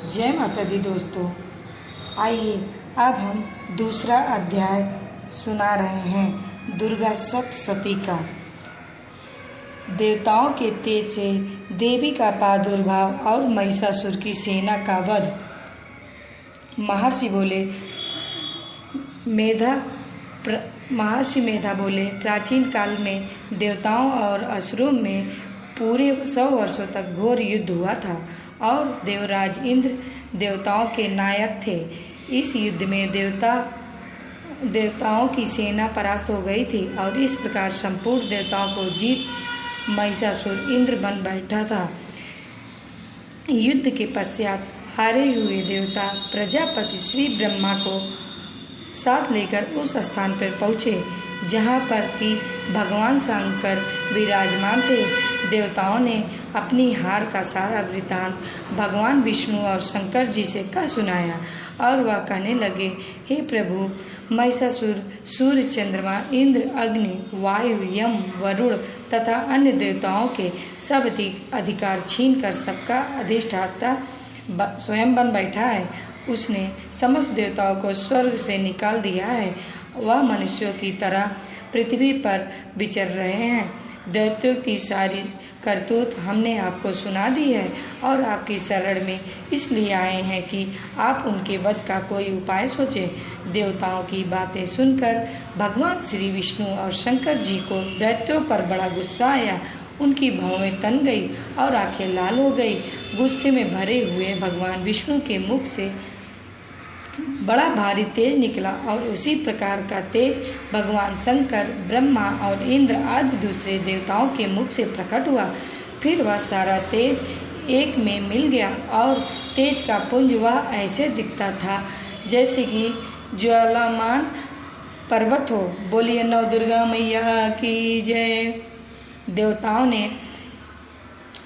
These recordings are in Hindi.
जय माता दी दोस्तों। आइए अब हम दूसरा अध्याय सुना रहे हैं दुर्गा सप्तशती का। देवताओं के तेज से देवी का प्रादुर्भाव और महिषासुर की सेना का वध। महर्षि मेधा बोले, प्राचीन काल में देवताओं और असुरों में पूरे 100 वर्षों तक घोर युद्ध हुआ था और देवराज इंद्र देवताओं के नायक थे। इस युद्ध में देवताओं की सेना परास्त हो गई थी और इस प्रकार संपूर्ण देवताओं को जीत महिषासुर इंद्र बन बैठा था। युद्ध के पश्चात हारे हुए देवता प्रजापति श्री ब्रह्मा को साथ लेकर उस स्थान पर पहुँचे जहाँ पर कि भगवान शंकर विराजमान थे। देवताओं ने अपनी हार का सारा वृतांत भगवान विष्णु और शंकर जी से कह सुनाया और वह कहने लगे, हे प्रभु, महिषासुर सूर्य, चंद्रमा, इंद्र, अग्नि, वायु, यम, वरुण तथा अन्य देवताओं के सब अधिकार छीन कर सबका अधिष्ठाता स्वयं बन बैठा है। उसने समस्त देवताओं को स्वर्ग से निकाल दिया है। वह मनुष्यों की तरह पृथ्वी पर विचर रहे हैं। दैत्यों की सारी करतूत हमने आपको सुना दी है और आपकी शरण में इसलिए आए हैं कि आप उनके वध का कोई उपाय सोचें। देवताओं की बातें सुनकर भगवान श्री विष्णु और शंकर जी को दैत्यों पर बड़ा गुस्सा आया। उनकी भौहें तन गई और आंखें लाल हो गई। गुस्से में भरे हुए भगवान विष्णु के मुख से बड़ा भारी तेज निकला और उसी प्रकार का तेज भगवान शंकर, ब्रह्मा और इंद्र आदि दूसरे देवताओं के मुख से प्रकट हुआ। फिर वह सारा तेज एक में मिल गया और तेज का पुंज वह ऐसे दिखता था जैसे कि ज्वालामान पर्वत हो। बोलिए नौ दुर्गा मैया की जय। देवताओं ने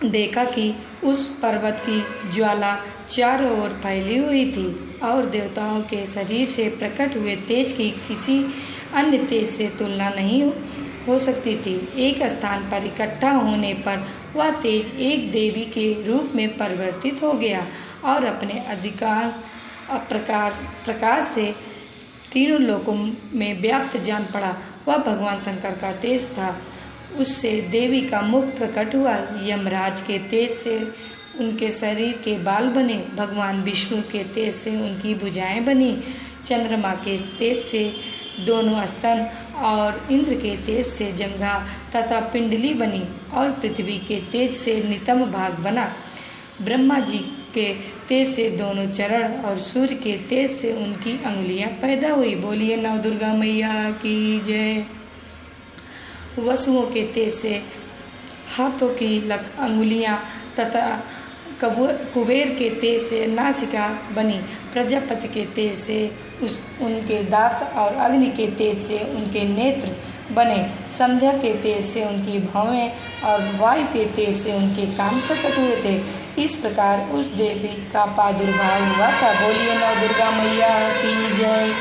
देखा कि उस पर्वत की ज्वाला चारों ओर फैली हुई थी और देवताओं के शरीर से प्रकट हुए तेज की किसी अन्य तेज से तुलना नहीं हो सकती थी। एक स्थान पर इकट्ठा होने पर वह तेज एक देवी के रूप में परिवर्तित हो गया और अपने अधिकांश प्रकाश से तीनों लोकों में व्याप्त जान पड़ा। वह भगवान शंकर का तेज था। उससे देवी का मुख प्रकट हुआ। यमराज के तेज से उनके शरीर के बाल बने। भगवान विष्णु के तेज से उनकी भुजाएं बनी। चंद्रमा के तेज से दोनों स्तन और इंद्र के तेज से जंघा तथा पिंडली बनी और पृथ्वी के तेज से नितंब भाग बना। ब्रह्मा जी के तेज से दोनों चरण और सूर्य के तेज से उनकी अंगुलियां पैदा हुई। बोलिए नौ दुर्गा मैया की जय। वसुओं के तेज से हाथों की अंगुलियां तथा कुबेर के तेज से नासिका बनी। प्रजापति के तेज से उनके दांत और अग्नि के तेज से उनके नेत्र बने। संध्या के तेज से उनकी भौहें और वायु के तेज से उनके कान प्रकट हुए थे। इस प्रकार उस देवी का प्रादुर्भाव हुआ था। बोलिए नौ दुर्गा मैया की जय।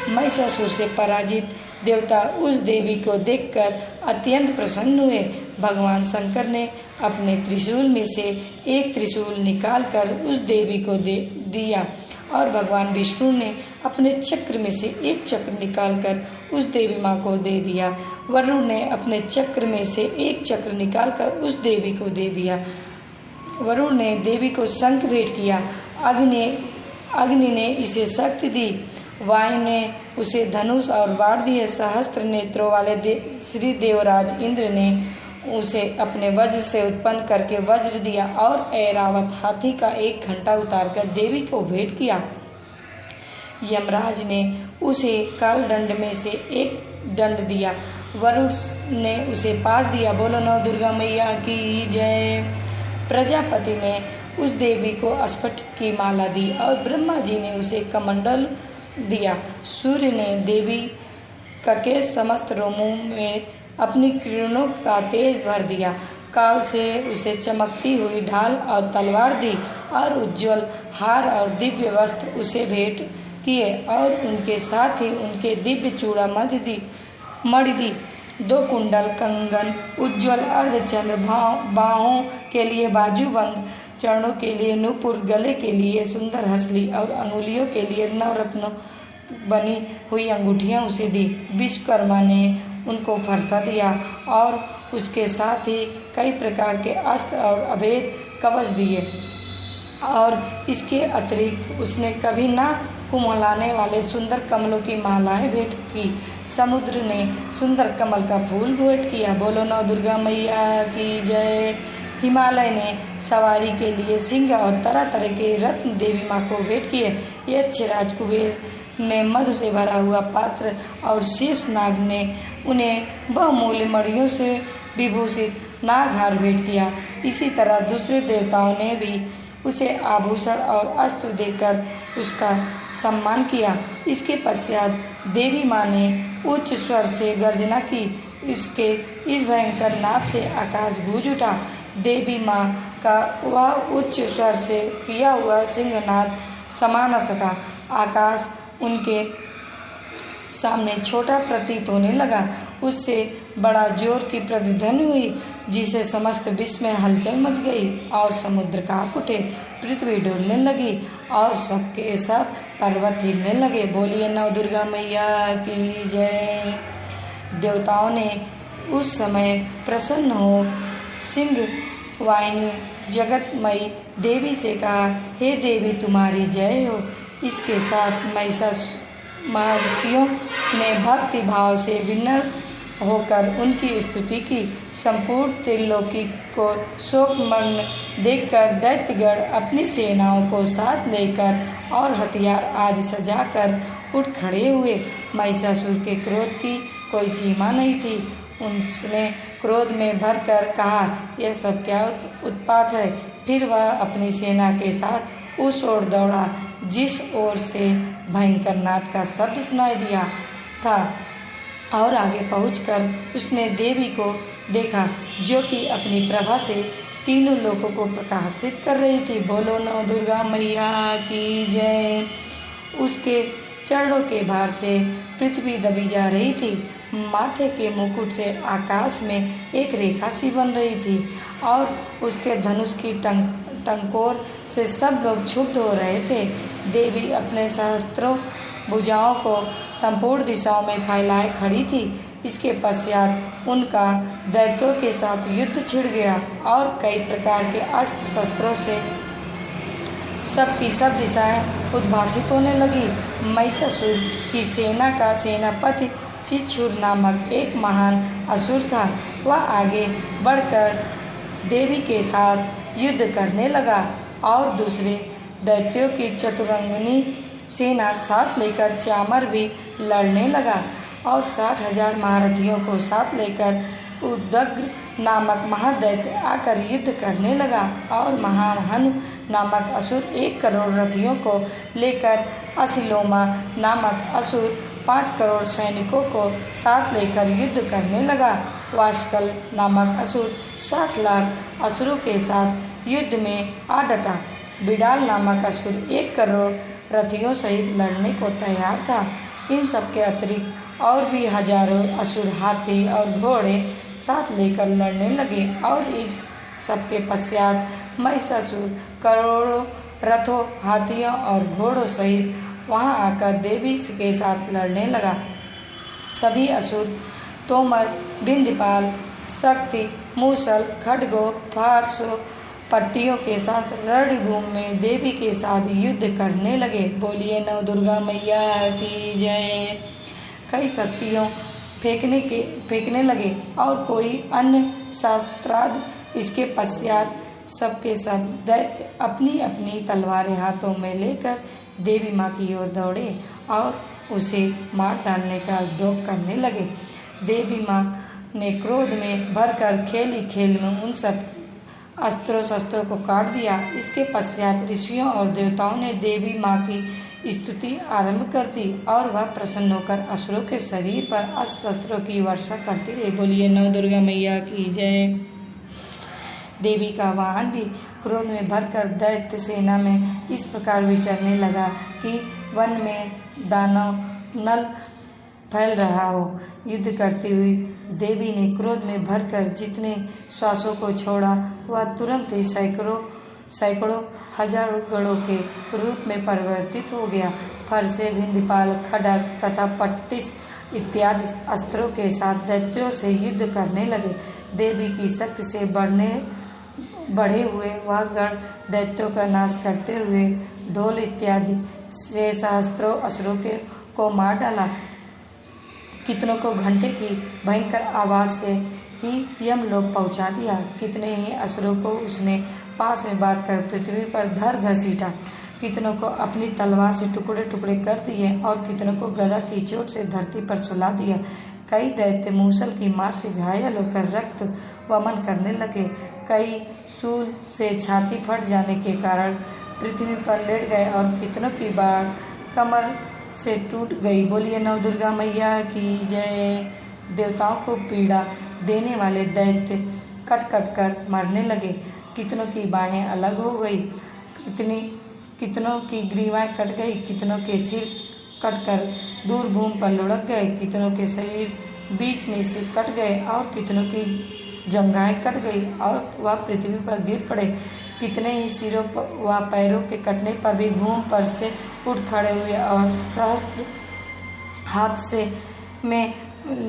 महिषासुर से पराजित देवता उस देवी को देखकर अत्यंत प्रसन्न हुए। भगवान शंकर ने अपने त्रिशूल में से एक त्रिशूल निकालकर उस देवी को दे दिया और भगवान विष्णु ने अपने चक्र में से एक चक्र निकालकर उस देवी माँ को दे दिया। वरुण ने अपने चक्र में से एक चक्र निकालकर उस देवी को दे दिया। वरुण ने देवी को शंख भेंट किया। अग्नि ने इसे शक्ति दी। वायु ने उसे धनुष और वार दिए। सहस्त्र नेत्रों वाले श्री देवराज इंद्र ने उसे अपने वज्र से उत्पन्न करके वज्र दिया और ऐरावत हाथी का एक घंटा उतारकर देवी को भेंट किया। यमराज ने उसे कालदंड में से एक दंड दिया। वरुण ने उसे पास दिया। बोलो नौ दुर्गा मैया की जय। प्रजापति ने उस देवी को स्फटिक की माला दी और ब्रह्मा जी ने उसे कमंडल दिया। सूर्य ने देवी के समस्त रोमों में अपनी किरणों का तेज भर दिया। काल से उसे चमकती हुई ढाल और तलवार दी और उज्ज्वल हार और दिव्य वस्त्र उसे भेंट किए और उनके साथ ही उनके दिव्य चूड़ा मणि दी। 2 कुंडल कंगन, उज्ज्वल अर्धचंद्र, बाहों के लिए बाजूबंद, चरणों के लिए नूपुर, गले के लिए सुंदर हंसली और अंगुलियों के लिए नवरत्नों बनी हुई अंगूठियां उसे दी। विश्वकर्मा ने उनको फरसा दिया और उसके साथ ही कई प्रकार के अस्त्र और अभेद कवच दिए, और इसके अतिरिक्त उसने कभी ना कुम्हलाने वाले सुंदर कमलों की मालाएं भेंट की। समुद्र ने सुंदर कमल का फूल भेंट किया। बोलो नौ दुर्गा मैया की जय। हिमालय ने सवारी के लिए सिंह और तरह तरह के रत्न देवी माँ को भेंट किए। यक्षराज कुबेर ने मधु से भरा हुआ पात्र और शेष नाग ने उन्हें बहुमूल्य मणियों से विभूषित नागहार भेंट किया। इसी तरह दूसरे देवताओं ने भी उसे आभूषण और अस्त्र देकर उसका सम्मान किया। इसके पश्चात देवी माँ ने उच्च स्वर से गर्जना की। इसके इस भयंकर नाद से आकाश गूंज उठा। देवी माँ का वह उच्च स्वर से किया हुआ सिंहनाद समा न सका। आकाश उनके सामने छोटा प्रतीत होने लगा। उससे बड़ा जोर की प्रतिध्वनि हुई, जिसे समस्त विश्व में हलचल मच गई और समुद्र कांप उठे, पृथ्वी डोलने लगी और सबके सब पर्वत हिलने लगे। बोलिए नौ दुर्गा मैया की जय। देवताओं ने उस समय प्रसन्न हो सिंह वाहिनी जगतमयी देवी से कहा, हे देवी तुम्हारी जय हो। इसके साथ महर्षियों ने भक्ति भाव से विनम्र होकर उनकी स्तुति की। संपूर्ण त्रिलोकी को शोकमग्न देखकर दैत्यगण अपनी सेनाओं को साथ लेकर और हथियार आदि सजाकर उठ खड़े हुए। महिषासुर के क्रोध की कोई सीमा नहीं थी। उसने क्रोध में भरकर कहा, यह सब क्या उत्पात है। फिर वह अपनी सेना के साथ उस ओर दौड़ा जिस ओर से भयंकर नाद का शब्द सुनाई दिया था, और आगे पहुंचकर उसने देवी को देखा, जो कि अपनी प्रभा से तीनों लोगों को प्रकाशित कर रही थी। बोलो नौ दुर्गा मैया की जय। उसके चरणों के भार से पृथ्वी दबी जा रही थी। माथे के मुकुट से आकाश में एक रेखा सी बन रही थी और उसके धनुष की टंकोर से सब लोग क्षुब्ध हो रहे थे। देवी अपने सहस्त्रों भुजाओं को संपूर्ण दिशाओं में फैलाए खड़ी थी। इसके पश्चात उनका दैत्यों के साथ युद्ध छिड़ गया और कई प्रकार के अस्त्र शस्त्रों से सबकी सब दिशाएं उद्भासित होने लगी। महिषासुर की सेना का सेनापति चिच्छुर नामक एक महान असुर था। वह आगे बढ़कर देवी के साथ युद्ध करने लगा और दूसरे दैत्यों की चतुरंगिनी सेना साथ लेकर चामर भी लड़ने लगा और 60,000 महारथियों को साथ लेकर उदग्र नामक महादैत्य आकर युद्ध करने लगा और महाहनु नामक असुर 1 करोड़ रथियों को लेकर असिलोमा नामक असुर 5 करोड़ सैनिकों को साथ लेकर युद्ध करने लगा। वाशकल नामक असुर 60 लाख असुरों के साथ युद्ध में आ डटा। बिडाल नामक असुर 1 करोड़ रथियों सहित लड़ने को तैयार था। इन सबके अतिरिक्त और भी हजारों असुर हाथी और घोड़े साथ लेकर लड़ने लगे और इस सबके पश्चात महिषासुर करोड़ों रथों, हाथियों और घोड़ों सहित वहां आकर देवी के साथ लड़ने लगा। सभी असुर तोमर, बिंदपाल, शक्ति, मूसल, खड्गों, फारसों, पट्टियों के साथ रणभूमि में देवी के साथ युद्ध करने लगे। बोलिए नौ दुर्गा मैया की जय। कई शक्तियों फेंकने लगे और कोई अन्य शास्त्रार्थ। इसके पश्चात सबके सब दैत्य अपनी अपनी तलवारें हाथों में लेकर देवी माँ की ओर दौड़े और उसे मार डालने का उद्योग करने लगे। देवी माँ ने क्रोध में भरकर खेल ही खेल में उन सब अस्त्रों शस्त्रों को काट दिया। इसके पश्चात ऋषियों और देवताओं ने देवी माँ की स्तुति आरंभ कर दी और वह प्रसन्न होकर असुरों के शरीर पर अस्त्र शस्त्रों की वर्षा करती रही। बोलिए नौ दुर्गा मैया की जय। देवी का वाहन भी क्रोध में भरकर दैत्य सेना में इस प्रकार विचरने लगा कि वन में दानव नल फैल रहा हो। युद्ध करती हुई देवी ने क्रोध में भरकर जितने श्वासों को छोड़ा वह तुरंत ही सैकड़ों हजारों गणों के रूप में परिवर्तित हो गया। फरसे, भिंदीपाल, खड्ग तथा पट्टिस इत्यादि अस्त्रों के साथ दैत्यों से युद्ध करने लगे। देवी की शक्ति से बढ़े हुए वह गण दैत्यों का नाश करते हुए ढोल इत्यादि से सहस्त्रों असुरों को मार डाला। कितनों को घंटे की भयंकर आवाज से ही यमलोक पहुंचा दिया। कितने ही असुरों को उसने पास में बांध कर पृथ्वी पर धर घसीटा। कितनों को अपनी तलवार से टुकड़े टुकड़े कर दिए और कितनों को गदा की चोट से धरती पर सुला दिया। कई दैत्य मूसल की मार से घायल होकर रक्त वमन करने लगे। कई शूल से छाती फट जाने के कारण पृथ्वी पर लेट गए और कितनों की बाढ़ कमर से टूट गई। बोलिए नव दुर्गा मैया की जय। देवताओं को पीड़ा देने वाले दैत्य कट कट कर मरने लगे। कितनों की बाहें अलग हो गई, कितनों की ग्रीवाएं कट गई, कितनों के सिर कटकर दूर भूमि पर लुढ़क गए, कितनों के शरीर बीच में से कट गए और कितनों की जंघाएं कट गई और वह पृथ्वी पर गिर पड़े। कितने ही सिरों व पैरों के कटने पर भी भूमि पर से उठ खड़े हुए और सहस्त्र हाथ से में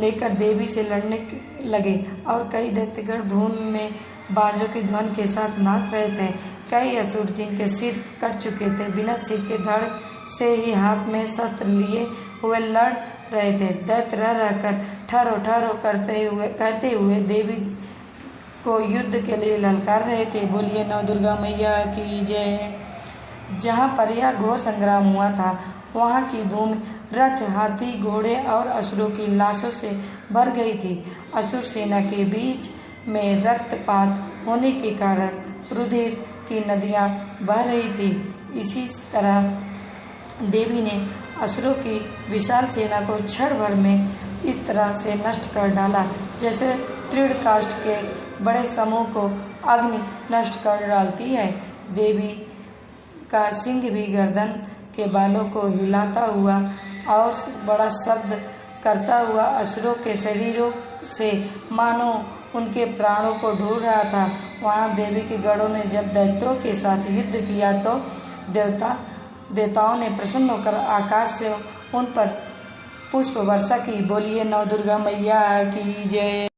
लेकर देवी से लड़ने लगे। और कई दैत्यगण भूमि में बाजों की ध्वनि के साथ नाच रहे थे। कई असुर जिनके सिर कट चुके थे बिना सिर के धड़ से ही हाथ में शस्त्र लिए हुए लड़ रहे थे। दैत्य रह रहकर ठहरो ठहरो कहते हुए देवी को युद्ध के लिए ललकार रहे थे। बोलिए नव दुर्गा मैया की जय। जहाँ पर यह घोर संग्राम हुआ था वहाँ की भूमि रथ, हाथी, घोड़े और असुरों की लाशों से भर गई थी। असुर सेना के बीच में रक्तपात होने के कारण रुधिर की नदियाँ बह रही थी। इसी तरह देवी ने असुरों की विशाल सेना को क्षण भर में इस तरह से नष्ट कर डाला जैसे तृणकाष्ठ के बड़े समूह को अग्नि नष्ट कर डालती है। देवी का सिंह भी गर्दन के बालों को हिलाता हुआ और बड़ा शब्द करता हुआ असुरों के शरीरों से मानो उनके प्राणों को ढूंढ रहा था। वहाँ देवी के गणों ने जब दैत्यों के साथ युद्ध किया तो देवताओं ने प्रसन्न होकर आकाश से उन पर पुष्प वर्षा की। बोलिए नव दुर्गा मैया की जय।